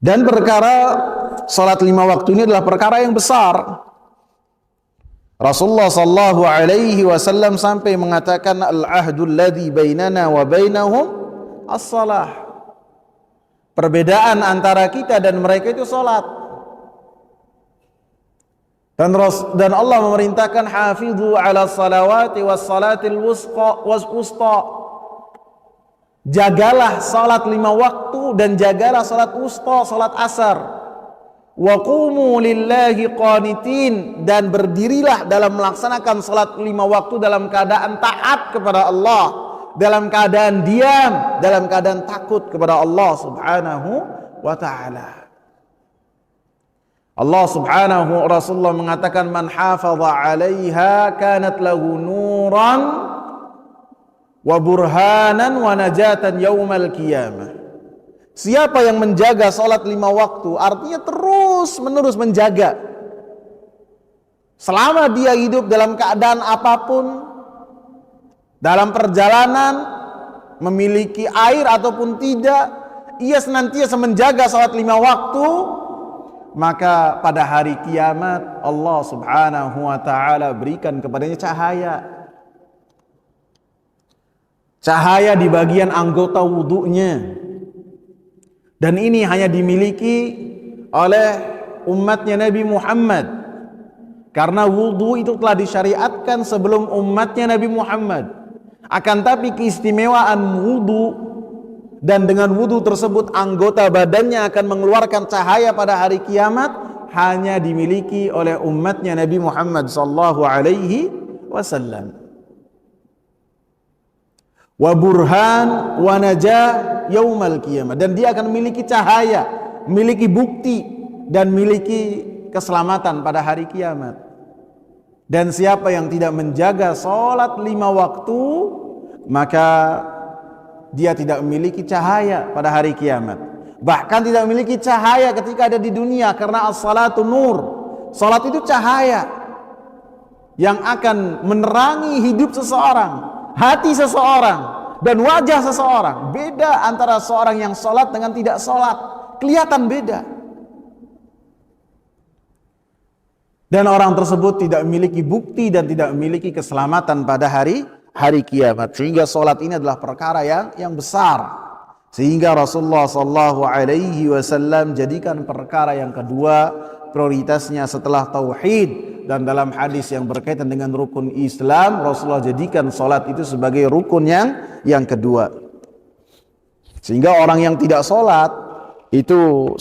Dan perkara salat 5 waktu ini adalah perkara yang besar. Rasulullah sallallahu alaihi wasallam sampai mengatakan al-ahdul ladzi bainana wa bainahum as-salah. Perbedaan antara kita dan mereka itu salat. Dan Allah memerintahkan hafidhu ala salawati was salatil wusta. Jagalah salat 5 waktu dan jagalah salat wusta, salat asar. Wa qumu lillahi qanitin, dan berdirilah dalam melaksanakan salat 5 waktu dalam keadaan taat kepada Allah, dalam keadaan diam, dalam keadaan takut kepada Allah subhanahu wa ta'ala. Allah subhanahu, Rasulullah mengatakan man hafadha 'alaiha kanat lahu nuran wa burhanan wa najatan yaumal qiyamah. Siapa yang menjaga salat 5 waktu, artinya terus menerus menjaga, selama dia hidup dalam keadaan apapun, dalam perjalanan, memiliki air ataupun tidak, ia senantiasa menjaga salat 5 waktu, maka pada hari kiamat Allah subhanahu wa ta'ala berikan kepadanya cahaya di bagian anggota wudunya. Dan ini hanya dimiliki oleh umatnya Nabi Muhammad, karena wudu itu telah disyariatkan sebelum umatnya Nabi Muhammad. Akan tapi keistimewaan wudu, dan dengan wudu tersebut anggota badannya akan mengeluarkan cahaya pada hari kiamat, hanya dimiliki oleh umatnya Nabi Muhammad sallallahu alaihi wasallam. Wa burhan wa najah yaumal qiyamah, dan dia akan memiliki cahaya, memiliki bukti, dan memiliki keselamatan pada hari kiamat. Dan siapa yang tidak menjaga salat 5 waktu, maka dia tidak memiliki cahaya pada hari kiamat, bahkan tidak memiliki cahaya ketika ada di dunia, karena as-salatu nur. Salat itu cahaya yang akan menerangi hidup seseorang, hati seseorang, dan wajah seseorang. Beda antara seorang yang sholat dengan tidak sholat, kelihatan beda. Dan orang tersebut tidak memiliki bukti dan tidak memiliki keselamatan pada hari kiamat. Sehingga sholat ini adalah perkara yang besar, sehingga Rasulullah sallallahu alaihi wasallam jadikan perkara yang kedua prioritasnya setelah tauhid. Dan dalam hadis yang berkaitan dengan rukun Islam, Rasulullah jadikan sholat itu sebagai rukun yang kedua. Sehingga orang yang tidak sholat itu